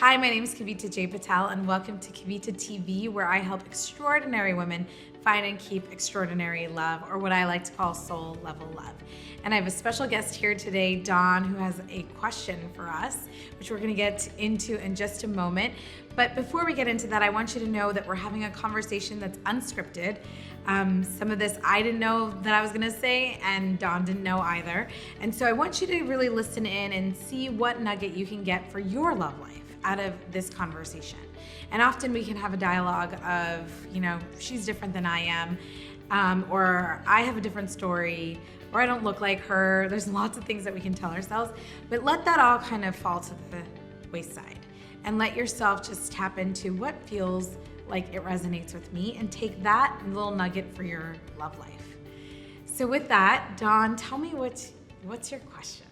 Hi, my name is Kavita J. Patel, and welcome to KavitaTV, where I help extraordinary women find and keep extraordinary love, or what I like to call soul level love. And I have a special guest here today, Dawne, who has a question for us, which we're going to get into in just a moment. But before we get into that, I want you to know that we're having a conversation that's unscripted. Some of this I didn't know that I was going to say, and Dawne didn't know either. And so I want you to really listen in and see what nugget you can get for your love life out of this conversation. And often we can have a dialogue of, she's different than I am, or I have a different story, or I don't look like her. There's lots of things that we can tell ourselves, but let that all kind of fall to the wayside and let yourself just tap into what feels like it resonates with me and take that little nugget for your love life. So with that, Dawne, tell me what's your question?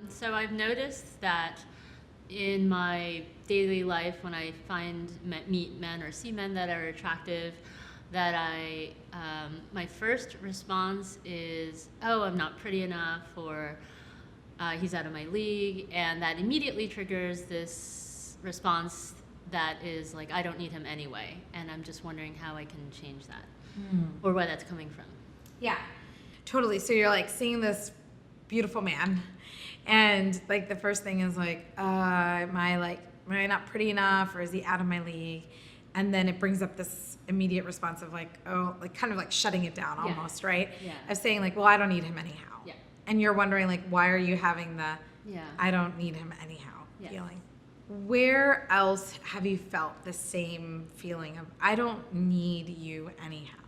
So I've noticed that in my daily life, when I meet men or see men that are attractive, that my first response is, oh, I'm not pretty enough, or he's out of my league, and that immediately triggers this response that is like, I don't need him anyway, and I'm just wondering how I can change that, or where that's coming from. Yeah, totally. So you're like seeing this beautiful man, and like the first thing is like, am I not pretty enough, or is he out of my league? And then it brings up this immediate response of like, oh, like kind of like shutting it down almost, right? Yeah. Of saying like, well, I don't need him anyhow. Yeah. And you're wondering like, why are you having the Yeah. I don't need him anyhow Yes. feeling? Where else have you felt the same feeling of I don't need you anyhow?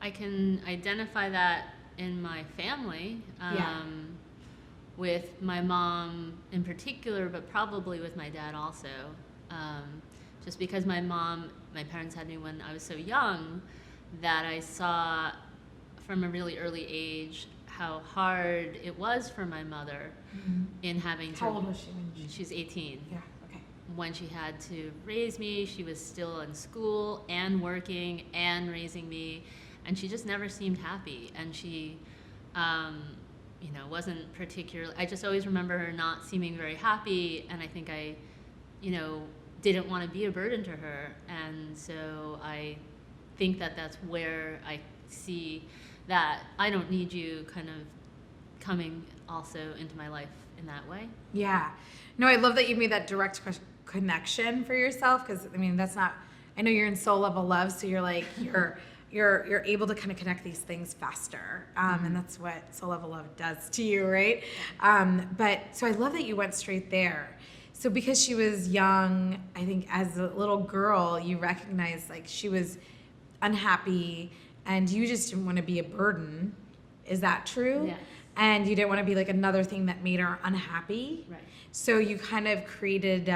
I can identify that in my family, with my mom in particular, but probably with my dad also. Just because my parents had me when I was so young, that I saw from a really early age how hard it was for my mother in having to... How old was she when She's 18. Yeah, okay. When she had to raise me, she was still in school and working and raising me, and she just never seemed happy. And she, wasn't particularly... I just always remember her not seeming very happy, and I think I, didn't want to be a burden to her. And so I think that that's where I see that I don't need you kind of coming also into my life in that way. Yeah. No, I love that you made that direct connection for yourself, because that's not, I know you're in soul level love, so you're like, you're able to kind of connect these things faster. And that's what soul level love does to you, right? But so I love that you went straight there. So because she was young, I think as a little girl, you recognized like she was unhappy and you just didn't want to be a burden. Is that true? Yes. And you didn't want to be like another thing that made her unhappy. Right. So you kind of created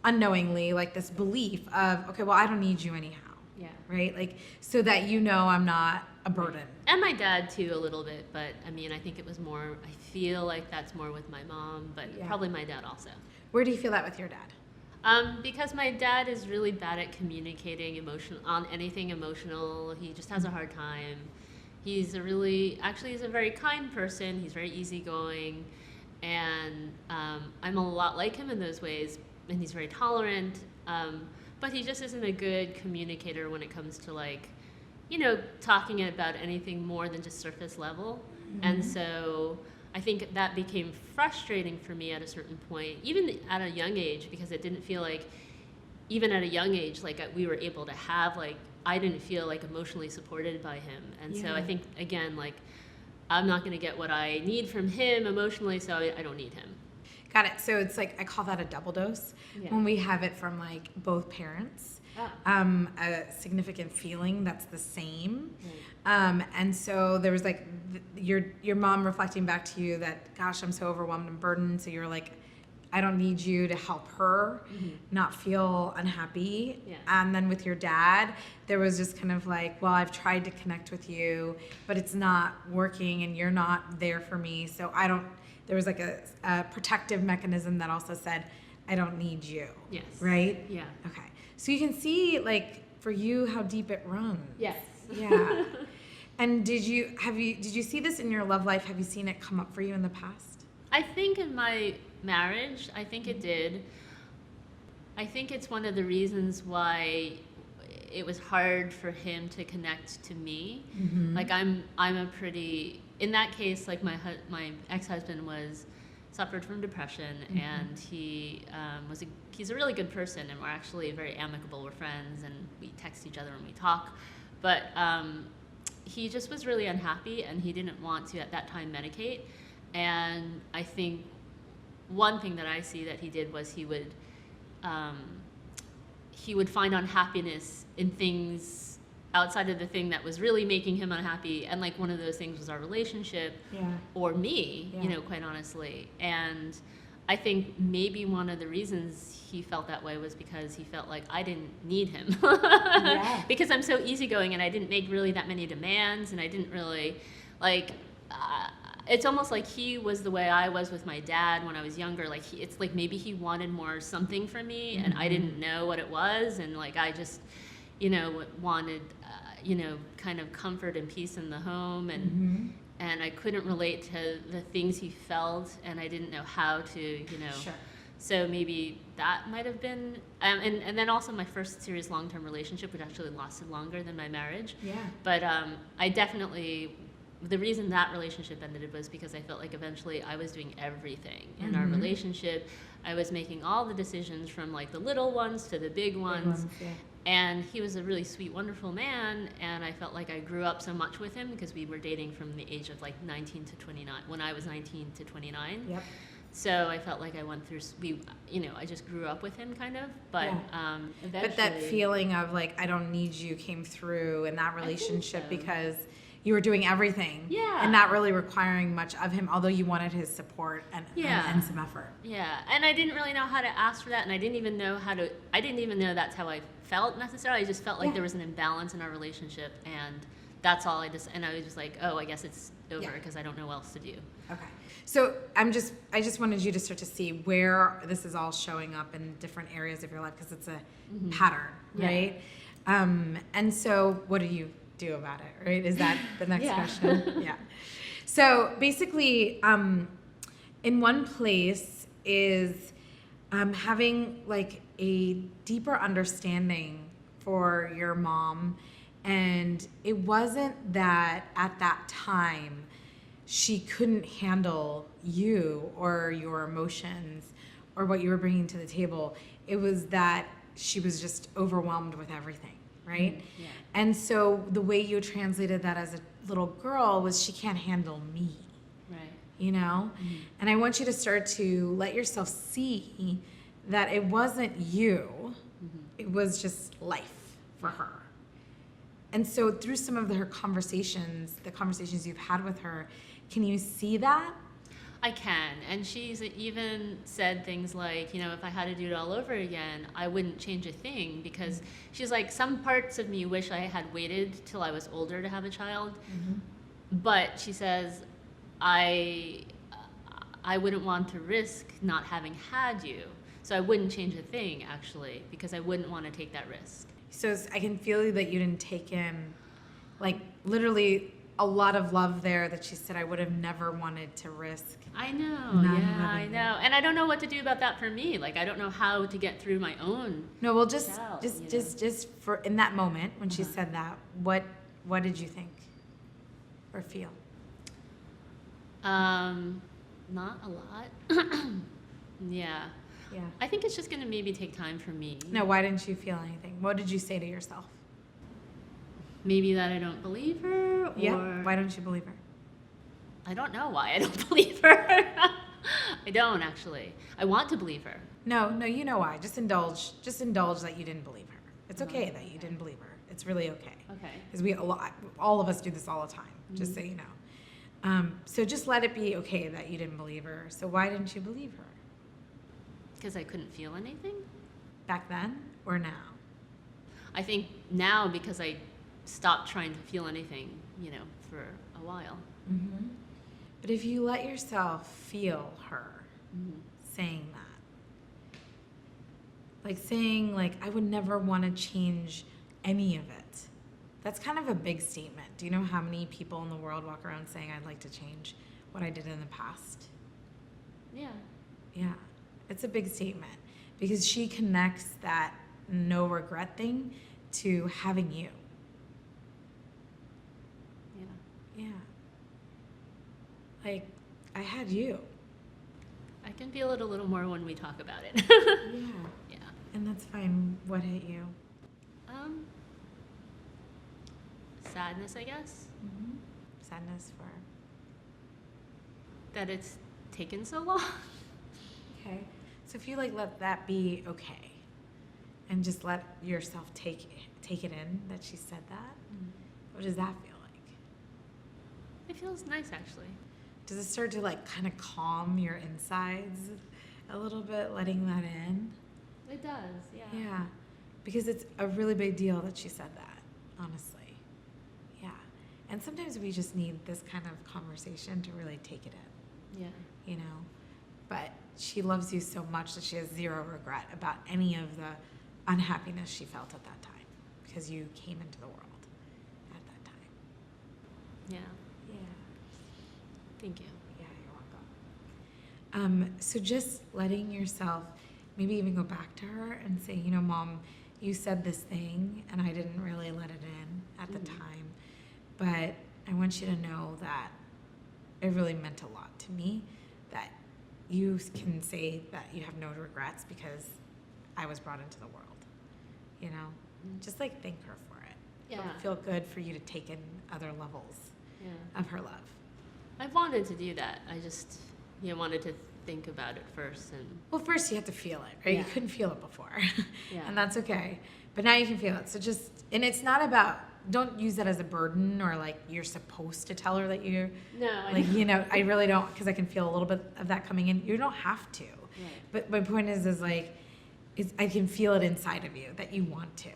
unknowingly like this belief of, okay, well, I don't need you anyhow. Yeah. Right? Like, so that I'm not a burden. And my dad too, a little bit, but I think it was more, I feel like that's more with my mom, but probably my dad also. Where do you feel that with your dad? Because my dad is really bad at communicating on anything emotional. He just has a hard time. He's a very kind person. He's very easygoing, and I'm a lot like him in those ways. And he's very tolerant, but he just isn't a good communicator when it comes to talking about anything more than just surface level. Mm-hmm. And so I think that became frustrating for me at a certain point, even at a young age, because it didn't feel like, even at a young age, like we were able to have, I didn't feel like emotionally supported by him. And so I think, again, I'm not going to get what I need from him emotionally, so I don't need him. Got it. So it's I call that a double dose when we have it from both parents. A significant feeling that's the same. Right. And so there was your mom reflecting back to you that, gosh, I'm so overwhelmed and burdened. So you're like, I don't need you to help her not feel unhappy. Yeah. And then with your dad, there was just kind of well, I've tried to connect with you, but it's not working and you're not there for me. So there was a protective mechanism that also said, I don't need you. Yes. Right? Yeah. Okay. So you can see, for you, how deep it runs. Yes. Yeah. And did you see this in your love life? Have you seen it come up for you in the past? I think in my marriage, I think it did. I think it's one of the reasons why it was hard for him to connect to me. Like I'm a pretty, in that case, like my ex-husband suffered from depression, and he's a really good person, and we're actually very amicable. We're friends, and we text each other when we talk. But he just was really unhappy, and he didn't want to at that time medicate. And I think one thing that I see that he did was he would find unhappiness in things outside of the thing that was really making him unhappy. And like one of those things was our relationship, or me, you know, quite honestly. And I think maybe one of the reasons he felt that way was because he felt like I didn't need him. Because I'm so easygoing, and I didn't make really that many demands, and I didn't really, like, it's almost like he was the way I was with my dad when I was younger. Like, it's like maybe he wanted more something from me, and I didn't know what it was, and like I just, you know, wanted, you know, kind of comfort and peace in the home, and and I couldn't relate to the things he felt, and I didn't know how to, you know. So maybe that might have been, and then also my first serious long-term relationship, which actually lasted longer than my marriage. But I definitely, the reason that relationship ended was because I felt like eventually I was doing everything in our relationship. I was making all the decisions, from like the little ones to the big ones. And he was a really sweet, wonderful man, and I felt like I grew up so much with him because we were dating from the age of like 19 to 29, when I was 19 to 29. So I felt like I went through, you know, I just grew up with him kind of, but eventually. But that feeling of like, I don't need you came through in that relationship because you were doing everything and not really requiring much of him, although you wanted his support and some effort. And I didn't really know how to ask for that, and I didn't even know that's how I felt necessarily. I just felt like there was an imbalance in our relationship, and that's all I was just like, oh, I guess it's over because I don't know what else to do. Okay. So I just wanted you to start to see where this is all showing up in different areas of your life, because it's a pattern, right? And so what do you do about it, right? Is that the next question? So basically, in one place is having like a deeper understanding for your mom. And it wasn't that at that time she couldn't handle you or your emotions or what you were bringing to the table. It was that she was just overwhelmed with everything, right? And so the way you translated that as a little girl was, she can't handle me, you know? And I want you to start to let yourself see that it wasn't you, it was just life for her. And so through some of her conversations, the conversations you've had with her, can you see that? I can. And she's even said things like, you know, if I had to do it all over again, I wouldn't change a thing, because she's like, some parts of me wish I had waited till I was older to have a child. But she says, I wouldn't want to risk not having had you. So I wouldn't change a thing, actually, because I wouldn't want to take that risk. So I can feel that you didn't take in, like, literally a lot of love there, that she said, I would have never wanted to risk. I know, I know. And I don't know what to do about that for me. Like, I don't know how to get through my own. No, well, just for in that moment when she said that, what did you think or feel? Not a lot. Yeah. I think it's just going to maybe take time for me. No, why didn't you feel anything? What did you say to yourself? Maybe that I don't believe her, or... Yeah, why don't you believe her? I don't know why I don't believe her. I don't, actually. I want to believe her. No, you know why. Just indulge that you didn't believe her. It's okay that you didn't believe her. It's really okay. Okay. Because all of us do this all the time, just so you know. So just let it be okay that you didn't believe her. So why didn't you believe her? Because I couldn't feel anything? Back then or now? I think now, because I stopped trying to feel anything, you know, for a while. But if you let yourself feel her saying that, like saying, like, I would never want to change any of it, that's kind of a big statement. Do you know how many people in the world walk around saying, I'd like to change what I did in the past? Yeah. It's a big statement. because she connects that no regret thing to having you. Yeah. Yeah. Like, I had you. I can feel it a little more when we talk about it. Yeah. Yeah. And that's fine. What hit you? Sadness, I guess. Mm-hmm. Sadness for. That it's taken so long. Okay. So if you like let that be okay, and just let yourself take it in that she said that, what does that feel like? It feels nice, actually. Does it start to like kind of calm your insides a little bit, letting that in? It does, yeah. Yeah. Because it's a really big deal that she said that, honestly. Yeah. And sometimes we just need this kind of conversation to really take it in. Yeah. You know, but she loves you so much that she has zero regret about any of the unhappiness she felt at that time, because you came into the world at that time. Yeah. Yeah. Thank you. Yeah, you're welcome. So just letting yourself maybe even go back to her and say, you know, Mom, you said this thing and I didn't really let it in at the time, but I want you to know that it really meant a lot to me, that you can say that you have no regrets because I was brought into the world, you know? Just like thank her for it. Yeah. It'll feel good for you to take in other levels of her love. I wanted to do that. I just wanted to think about it first. And Well, first you have to feel it, right? Yeah. You couldn't feel it before. Yeah. And that's okay. But now you can feel it. So just, and it's not about, don't use that as a burden or like you're supposed to tell her that you're, No, like, you know, I really don't, because I can feel a little bit of that coming in. You don't have to. Right. But my point is like, I can feel it inside of you that you want to.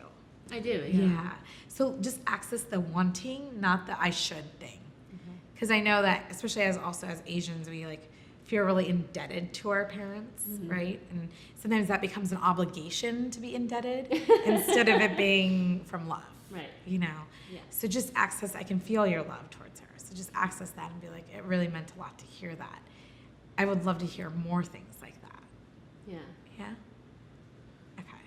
I do, Yeah. So just access the wanting, not the I should thing. Because I know that, especially as Asians, we like feel really indebted to our parents, right? And sometimes that becomes an obligation to be indebted instead of it being from love. Right. You know? Yeah. So just access, I can feel your love towards her. So just access that and be like, it really meant a lot to hear that. I would love to hear more things like that. Yeah. Yeah? Okay.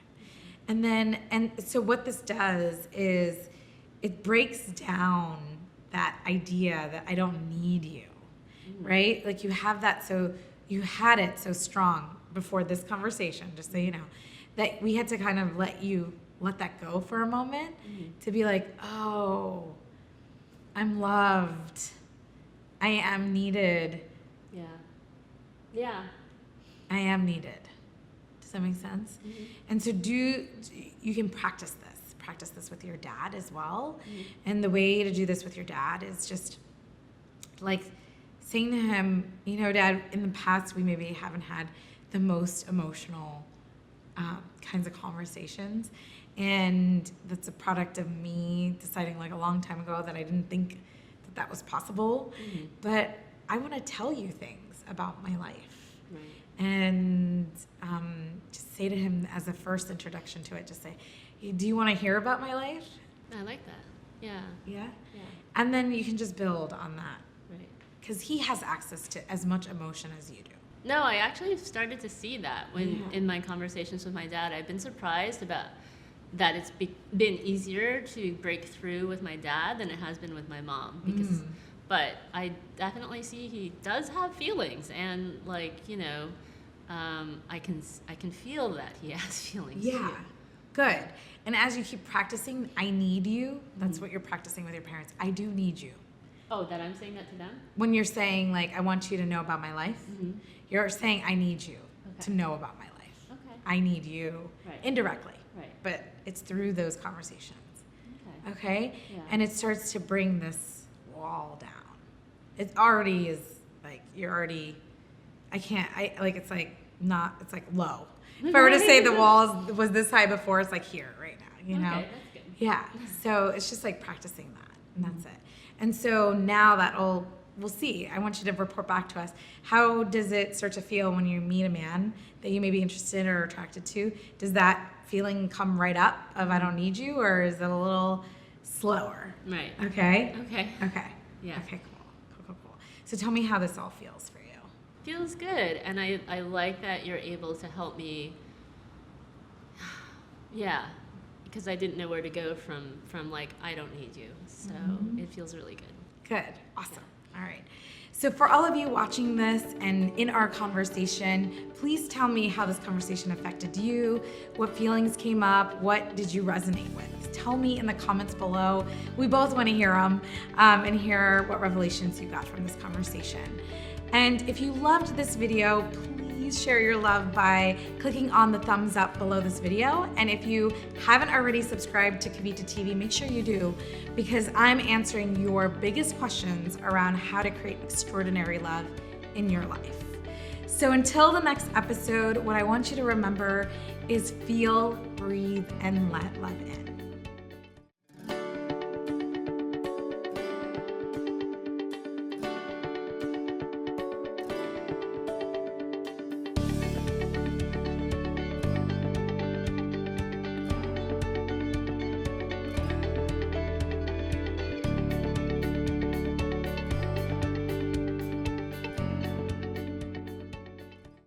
And then, and so what this does is it breaks down that idea that I don't need you, right? Like you have that, so you had it so strong before this conversation, just so you know, that we had to kind of let that go for a moment to be like, oh, I'm loved. I am needed. Yeah. Yeah. I am needed. Does that make sense? And so you can practice this with your dad as well. And the way to do this with your dad is just like saying to him, you know, Dad, in the past we maybe haven't had the most emotional kinds of conversations, and that's a product of me deciding like a long time ago that I didn't think that was possible. But I want to tell you things about my life. Right. And just say to him as a first introduction to it, just say, hey, do you want to hear about my life? I like that. Yeah. Yeah? Yeah. And then you can just build on that. Right. Because he has access to as much emotion as you do. No, I actually started to see that when in my conversations with my dad. I've been surprised about that it's been easier to break through with my dad than it has been with my mom. Because, but I definitely see he does have feelings, and like, you know, I can feel that he has feelings. Yeah. Too. Good. And as you keep practicing, I need you, that's what you're practicing with your parents. I do need you. Oh, that I'm saying that to them? When you're saying, like, I want you to know about my life, you're saying, I need you to know about my life. Okay. I need you indirectly. Right. But it's through those conversations. Okay. Okay? Yeah. And it starts to bring this wall down. It already is, like, it's like not, it's like low. If I were to say the walls was this high before, it's like here right now, you know? Okay, that's good. Yeah. So it's just like practicing that, and that's it. And so now we'll see. I want you to report back to us. How does it start to feel when you meet a man that you may be interested in or attracted to? Does that feeling come right up of I don't need you, or is it a little slower? Right. Okay? Okay. Okay. Yeah. Okay, cool. So tell me how this all feels for you. Feels good, and I like that you're able to help me Yeah, because I didn't know where to go from like, I don't need you. So it feels really good. Good. Awesome. All right. So for all of you watching this and in our conversation, please tell me how this conversation affected you, what feelings came up, what did you resonate with? Tell me in the comments below. We both want to hear them and hear what revelations you got from this conversation. And if you loved this video, please share your love by clicking on the thumbs up below this video. And if you haven't already subscribed to Kavita TV, make sure you do, because I'm answering your biggest questions around how to create extraordinary love in your life. So until the next episode, what I want you to remember is feel, breathe, and let love in.